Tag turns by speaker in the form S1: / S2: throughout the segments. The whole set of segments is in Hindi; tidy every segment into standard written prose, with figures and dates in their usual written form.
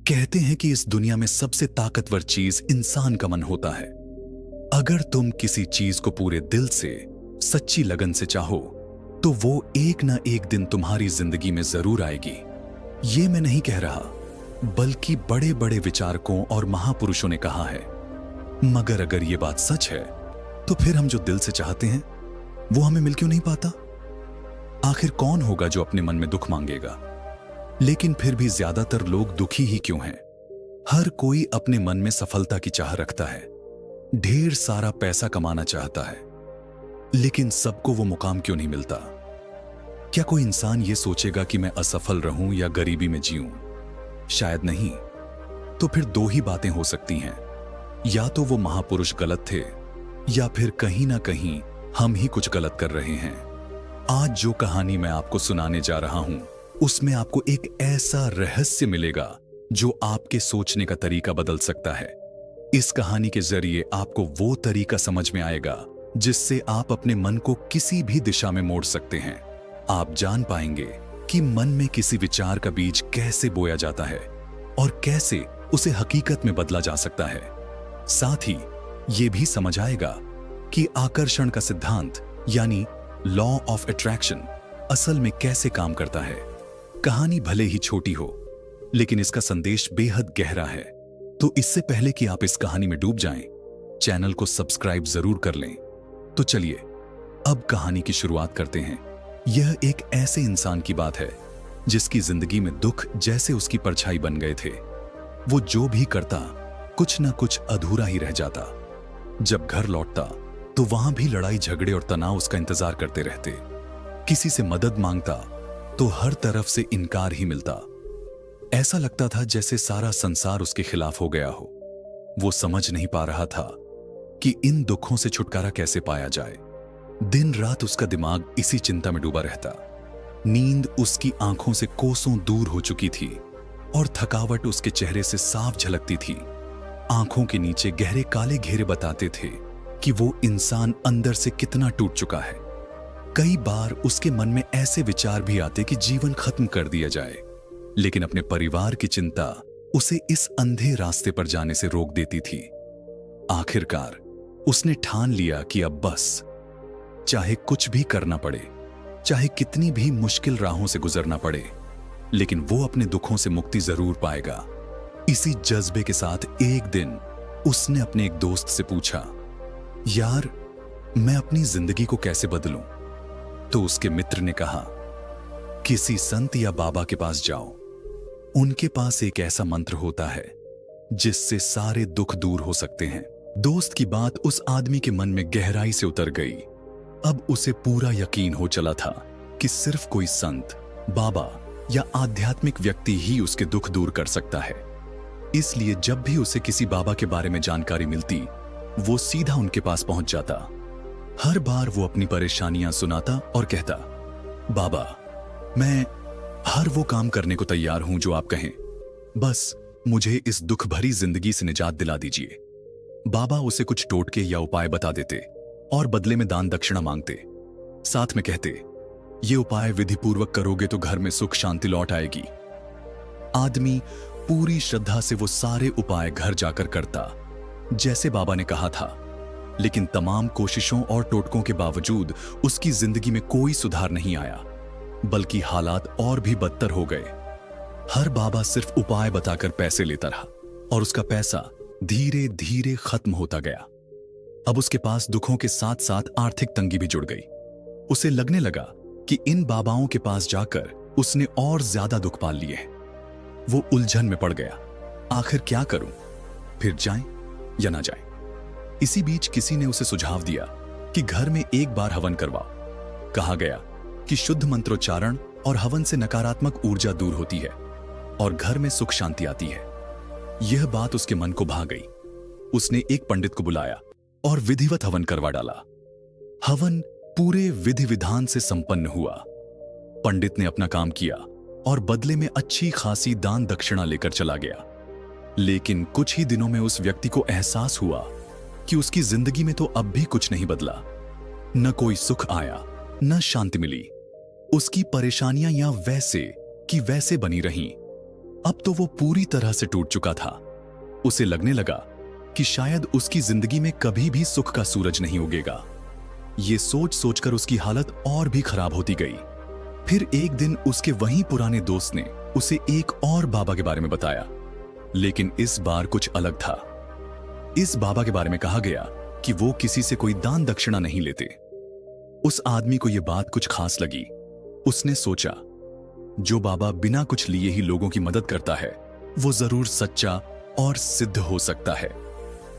S1: कहते हैं कि इस दुनिया में सबसे ताकतवर चीज इंसान का मन होता है। अगर तुम किसी चीज को पूरे दिल से, सच्ची लगन से चाहो, तो वो एक ना एक दिन तुम्हारी जिंदगी में जरूर आएगी। ये मैं नहीं कह रहा, बल्कि बड़े बड़े विचारकों और महापुरुषों ने कहा है। मगर अगर ये बात सच है, तो फिर हम जो दिल से चाहते हैं, वो हमें मिल क्यों नहीं पाता? आखिर कौन होगा जो अपने मन में दुख मांगेगा? लेकिन फिर भी ज्यादातर लोग दुखी ही क्यों हैं? हर कोई अपने मन में सफलता की चाह रखता है, ढेर सारा पैसा कमाना चाहता है, लेकिन सबको वो मुकाम क्यों नहीं मिलता? क्या कोई इंसान ये सोचेगा कि मैं असफल रहूं या गरीबी में जीऊं? शायद नहीं। तो फिर दो ही बातें हो सकती हैं, या तो वो महापुरुष गलत थे, या फिर कहीं ना कहीं हम ही कुछ गलत कर रहे हैं। आज जो कहानी मैं आपको सुनाने जा रहा हूं, उसमें आपको एक ऐसा रहस्य मिलेगा जो आपके सोचने का तरीका बदल सकता है। इस कहानी के जरिए आपको वो तरीका समझ में आएगा जिससे आप अपने मन को किसी भी दिशा में मोड़ सकते हैं। आप जान पाएंगे कि मन में किसी विचार का बीज कैसे बोया जाता है और कैसे उसे हकीकत में बदला जा सकता है। साथ ही ये भी समझ आएगा कि आकर्षण का सिद्धांत यानी लॉ ऑफ अट्रैक्शन असल में कैसे काम करता है। कहानी भले ही छोटी हो, लेकिन इसका संदेश बेहद गहरा है। तो इससे पहले कि आप इस कहानी में डूब जाएं, चैनल को सब्सक्राइब जरूर कर लें। तो चलिए अब कहानी की शुरुआत करते हैं। यह एक ऐसे इंसान की बात है जिसकी जिंदगी में दुख जैसे उसकी परछाई बन गए थे। वो जो भी करता, कुछ ना कुछ अधूरा ही रह जाता। जब घर लौटता तो वहां भी लड़ाई झगड़े और तनाव उसका इंतजार करते रहते। किसी से मदद मांगता तो हर तरफ से इनकार ही मिलता। ऐसा लगता था जैसे सारा संसार उसके खिलाफ हो गया हो। वो समझ नहीं पा रहा था कि इन दुखों से छुटकारा कैसे पाया जाए। दिन रात उसका दिमाग इसी चिंता में डूबा रहता। नींद उसकी आंखों से कोसों दूर हो चुकी थी और थकावट उसके चेहरे से साफ झलकती थी। आंखों के नीचे गहरे काले घेरे बताते थे कि वो इंसान अंदर से कितना टूट चुका है। कई बार उसके मन में ऐसे विचार भी आते कि जीवन खत्म कर दिया जाए, लेकिन अपने परिवार की चिंता उसे इस अंधे रास्ते पर जाने से रोक देती थी। आखिरकार उसने ठान लिया कि अब बस, चाहे कुछ भी करना पड़े, चाहे कितनी भी मुश्किल राहों से गुजरना पड़े, लेकिन वो अपने दुखों से मुक्ति जरूर पाएगा। इसी जज्बे के साथ एक दिन उसने अपने एक दोस्त से पूछा, यार मैं अपनी जिंदगी को कैसे बदलूं? तो उसके मित्र ने कहा, किसी संत या बाबा के पास जाओ। उनके पास एक ऐसा मंत्र होता है जिससे सारे दुख दूर हो सकते हैं। दोस्त की बात उस आदमी के मन में गहराई से उतर गई। अब उसे पूरा यकीन हो चला था कि सिर्फ कोई संत, बाबा या आध्यात्मिक व्यक्ति ही उसके दुख दूर कर सकता है। इसलिए जब भी उसे किसी बाबा के बारे में जानकारी मिलती, वो सीधा उनके पास पहुंच जाता। हर बार वो अपनी परेशानियां सुनाता और कहता, बाबा मैं हर वो काम करने को तैयार हूं जो आप कहें, बस मुझे इस दुख भरी जिंदगी से निजात दिला दीजिए। बाबा उसे कुछ टोटके या उपाय बता देते और बदले में दान दक्षिणा मांगते। साथ में कहते, ये उपाय विधि पूर्वक करोगे तो घर में सुख शांति लौट आएगी। आदमी पूरी श्रद्धा से वो सारे उपाय घर जाकर करता जैसे बाबा ने कहा था, लेकिन तमाम कोशिशों और टोटकों के बावजूद उसकी जिंदगी में कोई सुधार नहीं आया, बल्कि हालात और भी बदतर हो गए। हर बाबा सिर्फ उपाय बताकर पैसे लेता रहा और उसका पैसा धीरे धीरे खत्म होता गया। अब उसके पास दुखों के साथ साथ आर्थिक तंगी भी जुड़ गई। उसे लगने लगा कि इन बाबाओं के पास जाकर उसने और ज्यादा दुख पाल लिए हैं। वो उलझन में पड़ गया, आखिर क्या करूं, फिर जाएं या ना जाएं। इसी बीच किसी ने उसे सुझाव दिया कि घर में एक बार हवन करवाओ। कहा गया कि शुद्ध मंत्रोच्चारण और हवन से नकारात्मक ऊर्जा दूर होती है और घर में सुख शांति आती है। यह बात उसके मन को भा गई। उसने एक पंडित को बुलाया और विधिवत हवन करवा डाला। हवन पूरे विधि विधान से संपन्न हुआ। पंडित ने अपना काम किया और बदले में अच्छी खासी दान दक्षिणा लेकर चला गया। लेकिन कुछ ही दिनों में उस व्यक्ति को एहसास हुआ कि उसकी जिंदगी में तो अब भी कुछ नहीं बदला। न कोई सुख आया, न शांति मिली। उसकी परेशानियां या वैसे कि वैसे बनी रहीं। अब तो वो पूरी तरह से टूट चुका था। उसे लगने लगा कि शायद उसकी जिंदगी में कभी भी सुख का सूरज नहीं उगेगा। ये सोच सोचकर उसकी हालत और भी खराब होती गई। फिर एक दिन उसके वही पुराने दोस्त ने उसे एक और बाबा के बारे में बताया, लेकिन इस बार कुछ अलग था। इस बाबा के बारे में कहा गया कि वो किसी से कोई दान दक्षिणा नहीं लेते। उस आदमी को यह बात कुछ खास लगी। उसने सोचा, जो बाबा बिना कुछ लिए ही लोगों की मदद करता है वो जरूर सच्चा और सिद्ध हो सकता है।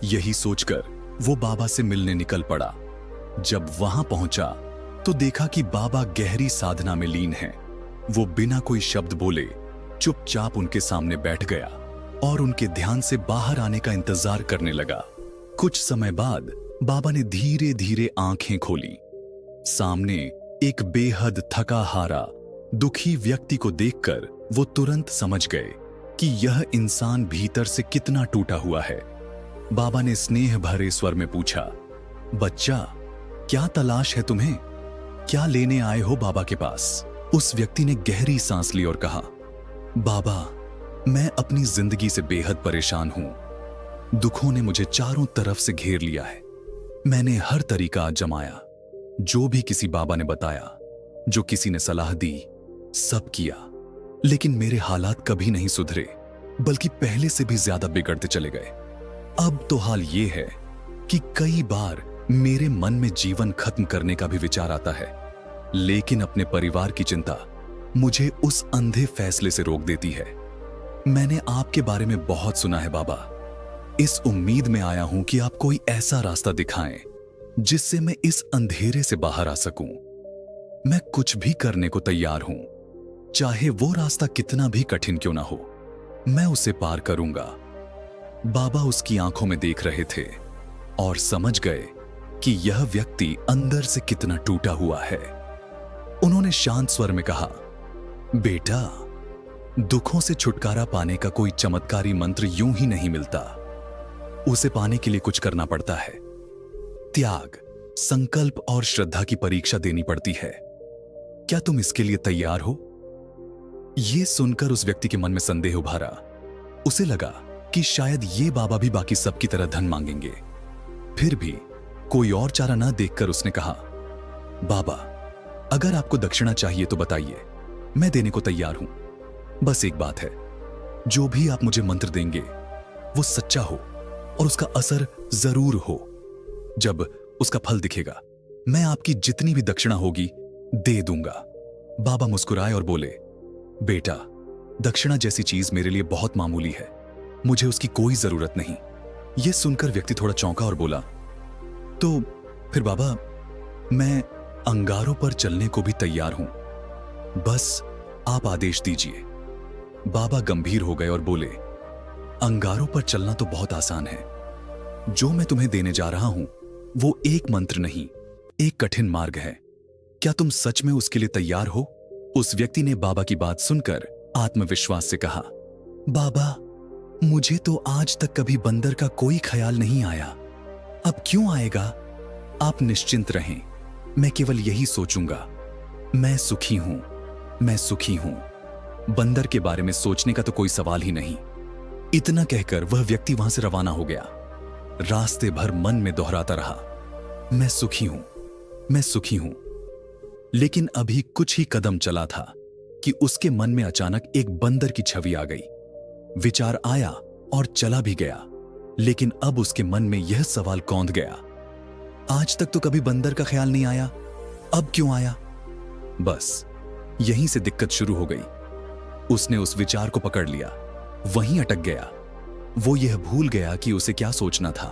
S1: यही सोचकर वो बाबा से मिलने निकल पड़ा। जब वहां पहुंचा तो देखा कि बाबा गहरी साधना में लीन हैं। वो बिना कोई शब्द बोले चुपचाप उनके सामने बैठ गया और उनके ध्यान से बाहर आने का इंतजार करने लगा। कुछ समय बाद बाबा ने धीरे धीरे आंखें खोली। सामने एक बेहद थका हारा दुखी व्यक्ति को देखकर वो तुरंत समझ गए कि यह इंसान भीतर से कितना टूटा हुआ है। बाबा ने स्नेह भरे स्वर में पूछा, बच्चा, क्या तलाश है तुम्हें? क्या लेने आए हो बाबा के पास? उस व्यक्ति ने गहरी सांस ली और कहा, बाबा, मैं अपनी जिंदगी से बेहद परेशान हूं। दुखों ने मुझे चारों तरफ से घेर लिया है। मैंने हर तरीका आजमाया, जो भी किसी बाबा ने बताया, जो किसी ने सलाह दी, सब किया, लेकिन मेरे हालात कभी नहीं सुधरे, बल्कि पहले से भी ज्यादा बिगड़ते चले गए। अब तो हाल ये है कि कई बार मेरे मन में जीवन खत्म करने का भी विचार आता है, लेकिन अपने परिवार की चिंता मुझे उस अंधे फैसले से रोक देती है। मैंने आपके बारे में बहुत सुना है बाबा। इस उम्मीद में आया हूं कि आप कोई ऐसा रास्ता दिखाएं जिससे मैं इस अंधेरे से बाहर आ सकूं। मैं कुछ भी करने को तैयार हूं, चाहे वो रास्ता कितना भी कठिन क्यों ना हो, मैं उसे पार करूंगा। बाबा उसकी आंखों में देख रहे थे और समझ गए कि यह व्यक्ति अंदर से कितना टूटा हुआ है। उन्होंने शांत स्वर में कहा, बेटा, दुखों से छुटकारा पाने का कोई चमत्कारी मंत्र यूं ही नहीं मिलता। उसे पाने के लिए कुछ करना पड़ता है। त्याग, संकल्प और श्रद्धा की परीक्षा देनी पड़ती है। क्या तुम इसके लिए तैयार हो? यह सुनकर उस व्यक्ति के मन में संदेह उभारा। उसे लगा कि शायद ये बाबा भी बाकी सबकी तरह धन मांगेंगे। फिर भी कोई और चारा ना देखकर उसने कहा, बाबा, अगर आपको दक्षिणा चाहिए तो बताइए, मैं देने को तैयार हूं। बस एक बात है, जो भी आप मुझे मंत्र देंगे वो सच्चा हो और उसका असर जरूर हो। जब उसका फल दिखेगा मैं आपकी जितनी भी दक्षिणा होगी दे दूंगा। बाबा मुस्कुराए और बोले, बेटा, दक्षिणा जैसी चीज मेरे लिए बहुत मामूली है, मुझे उसकी कोई जरूरत नहीं। यह सुनकर व्यक्ति थोड़ा चौंका और बोला, तो फिर बाबा, मैं अंगारों पर चलने को भी तैयार हूं, बस आप आदेश दीजिए। बाबा गंभीर हो गए और बोले, अंगारों पर चलना तो बहुत आसान है। जो मैं तुम्हें देने जा रहा हूं वो एक मंत्र नहीं, एक कठिन मार्ग है। क्या तुम सच में उसके लिए तैयार हो? उस व्यक्ति ने बाबा की बात सुनकर आत्मविश्वास से कहा, बाबा, मुझे तो आज तक कभी बंदर का कोई ख्याल नहीं आया, अब क्यों आएगा? आप निश्चिंत रहें, मैं केवल यही सोचूंगा, मैं सुखी हूं, मैं सुखी हूं। बंदर के बारे में सोचने का तो कोई सवाल ही नहीं। इतना कहकर वह व्यक्ति वहां से रवाना हो गया। रास्ते भर मन में दोहराता रहा, मैं सुखी हूं, मैं सुखी हूं। लेकिन अभी कुछ ही कदम चला था कि उसके मन में अचानक एक बंदर की छवि आ गई। विचार आया और चला भी गया, लेकिन अब उसके मन में यह सवाल कौंध गया, आज तक तो कभी बंदर का ख्याल नहीं आया, अब क्यों आया? बस यहीं से दिक्कत शुरू हो गई। उसने उस विचार को पकड़ लिया, वहीं अटक गया। वो यह भूल गया कि उसे क्या सोचना था।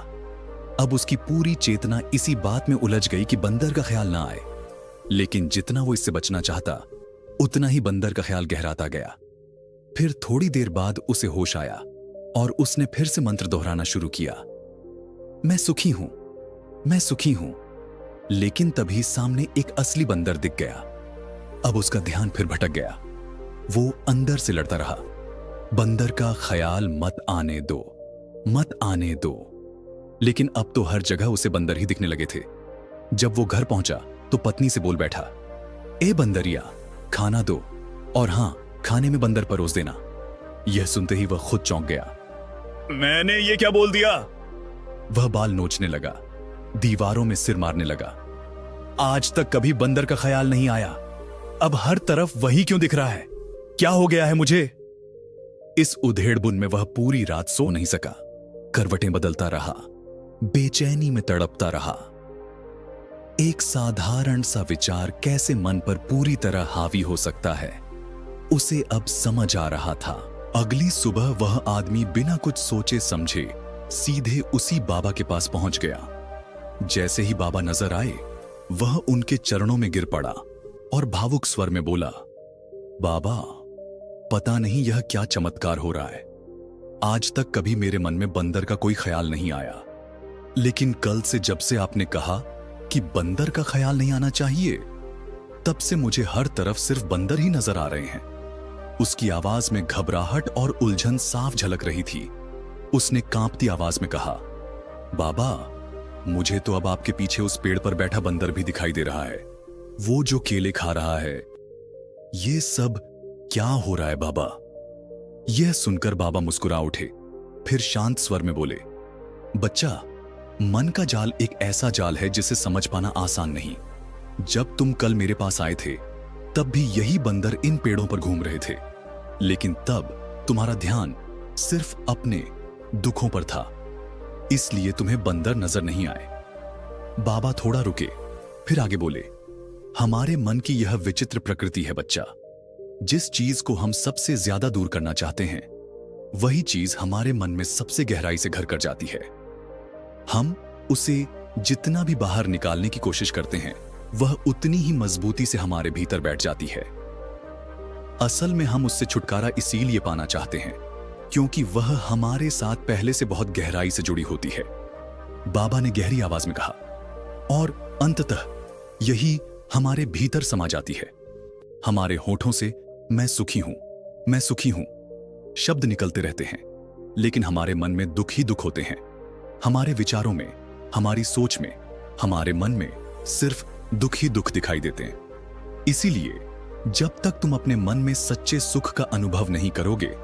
S1: अब उसकी पूरी चेतना इसी बात में उलझ गई कि बंदर का ख्याल ना आए, लेकिन जितना वो इससे बचना चाहता उतना ही बंदर का ख्याल गहराता गया। फिर थोड़ी देर बाद उसे होश आया और उसने फिर से मंत्र दोहराना शुरू किया, मैं सुखी हूं, मैं सुखी हूं। लेकिन तभी सामने एक असली बंदर दिख गया। अब उसका ध्यान फिर भटक गया। वो अंदर से लड़ता रहा, बंदर का ख्याल मत आने दो, मत आने दो। लेकिन अब तो हर जगह उसे बंदर ही दिखने लगे थे। जब वो घर पहुंचा तो पत्नी से बोल बैठा, ए बंदरिया, खाना दो, और हां, खाने में बंदर परोस देना। यह सुनते ही वह खुद चौंक गया। मैंने ये क्या बोल दिया? वह बाल नोचने लगा, दीवारों में सिर मारने लगा। आज तक कभी बंदर का ख्याल नहीं आया, अब हर तरफ वही क्यों दिख रहा है? क्या हो गया है मुझे? इस उधेड़बुन में वह पूरी रात सो नहीं सका, करवटें बदलता रहा, बेचैनी में तड़पता रहा। एक साधारण सा विचार कैसे मन पर पूरी तरह हावी हो सकता है, उसे अब समझ आ रहा था। अगली सुबह वह आदमी बिना कुछ सोचे समझे सीधे उसी बाबा के पास पहुंच गया। जैसे ही बाबा नजर आए, वह उनके चरणों में गिर पड़ा और भावुक स्वर में बोला, बाबा, पता नहीं यह क्या चमत्कार हो रहा है। आज तक कभी मेरे मन में बंदर का कोई ख्याल नहीं आया, लेकिन कल से जब से आपने कहा कि बंदर का ख्याल नहीं आना चाहिए, तब से मुझे हर तरफ सिर्फ बंदर ही नजर आ रहे हैं। उसकी आवाज में घबराहट और उलझन साफ झलक रही थी। उसने कांपती आवाज में कहा, बाबा, मुझे तो अब आपके पीछे उस पेड़ पर बैठा बंदर भी दिखाई दे रहा है, वो जो केले खा रहा है। ये सब क्या हो रहा है बाबा? यह सुनकर बाबा मुस्कुरा उठे, फिर शांत स्वर में बोले, बच्चा, मन का जाल एक ऐसा जाल है जिसे समझ पाना आसान नहीं। जब तुम कल मेरे पास आए थे, तब भी यही बंदर इन पेड़ों पर घूम रहे थे, लेकिन तब तुम्हारा ध्यान सिर्फ अपने दुखों पर था, इसलिए तुम्हें बंदर नजर नहीं आए। बाबा थोड़ा रुके, फिर आगे बोले, हमारे मन की यह विचित्र प्रकृति है बच्चा। जिस चीज को हम सबसे ज्यादा दूर करना चाहते हैं, वही चीज हमारे मन में सबसे गहराई से घर कर जाती है। हम उसे जितना भी बाहर निकालने की कोशिश करते हैं, वह उतनी ही मजबूती से हमारे भीतर बैठ जाती है। असल में हम उससे छुटकारा इसीलिए पाना चाहते हैं क्योंकि वह हमारे साथ पहले से बहुत गहराई से जुड़ी होती है। बाबा ने गहरी आवाज में कहा, और अंततः यही हमारे भीतर समा जाती है। हमारे होठों से मैं सुखी हूं, मैं सुखी हूं शब्द निकलते रहते हैं, लेकिन हमारे मन में दुख ही दुख होते हैं। हमारे विचारों में, हमारी सोच में, हमारे मन में सिर्फ दुख ही दुख दिखाई देते हैं। इसीलिए जब तक तुम अपने मन में सच्चे सुख का अनुभव नहीं करोगे,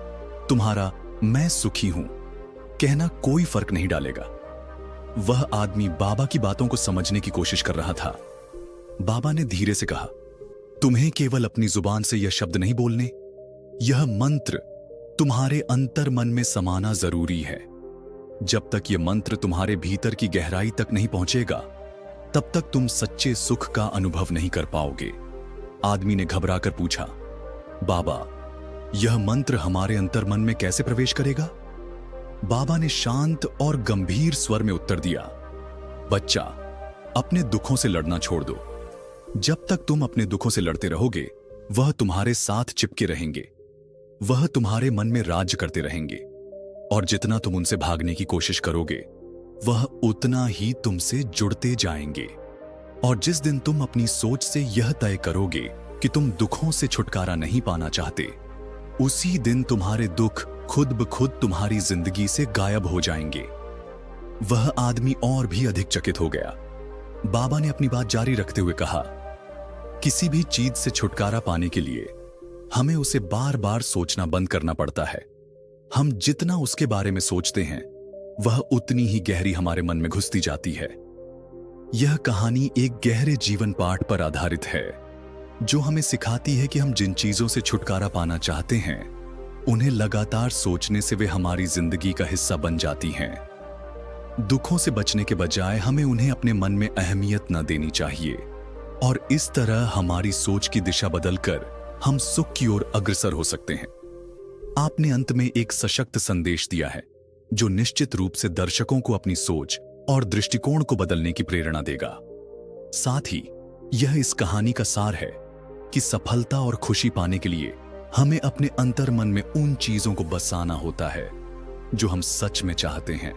S1: तुम्हारा मैं सुखी हूं कहना कोई फर्क नहीं डालेगा। वह आदमी बाबा की बातों को समझने की कोशिश कर रहा था। बाबा ने धीरे से कहा, तुम्हें केवल अपनी जुबान से यह शब्द नहीं बोलने, यह मंत्र तुम्हारे अंतर मन में समाना जरूरी है। जब तक यह मंत्र तुम्हारे भीतर की गहराई तक नहीं पहुंचेगा, तब तक तुम सच्चे सुख का अनुभव नहीं कर पाओगे। आदमी ने घबराकर पूछा, बाबा, यह मंत्र हमारे अंतर मन में कैसे प्रवेश करेगा? बाबा ने शांत और गंभीर स्वर में उत्तर दिया, बच्चा, अपने दुखों से लड़ना छोड़ दो। जब तक तुम अपने दुखों से लड़ते रहोगे, वह तुम्हारे साथ चिपके रहेंगे, वह तुम्हारे मन में राज्य करते रहेंगे, और जितना तुम उनसे भागने की कोशिश करोगे, वह उतना ही तुमसे जुड़ते जाएंगे। और जिस दिन तुम अपनी सोच से यह तय करोगे कि तुम दुखों से छुटकारा नहीं पाना चाहते, उसी दिन तुम्हारे दुख खुद ब खुद तुम्हारी जिंदगी से गायब हो जाएंगे। वह आदमी और भी अधिक चकित हो गया। बाबा ने अपनी बात जारी रखते हुए कहा, किसी भी चीज से छुटकारा पाने के लिए हमें उसे बार बार सोचना बंद करना पड़ता है। हम जितना उसके बारे में सोचते हैं, वह उतनी ही गहरी हमारे मन में घुसती जाती है। यह कहानी एक गहरे जीवन पाठ पर आधारित है, जो हमें सिखाती है कि हम जिन चीजों से छुटकारा पाना चाहते हैं, उन्हें लगातार सोचने से वे हमारी जिंदगी का हिस्सा बन जाती हैं। दुखों से बचने के बजाय हमें उन्हें अपने मन में अहमियत न देनी चाहिए, और इस तरह हमारी सोच की दिशा बदलकर हम सुख की ओर अग्रसर हो सकते हैं। आपने अंत में एक सशक्त संदेश दिया है, जो निश्चित रूप से दर्शकों को अपनी सोच और दृष्टिकोण को बदलने की प्रेरणा देगा। साथ ही यह इस कहानी का सार है कि सफलता और खुशी पाने के लिए हमें अपने अंतर मन में उन चीजों को बसाना होता है जो हम सच में चाहते हैं।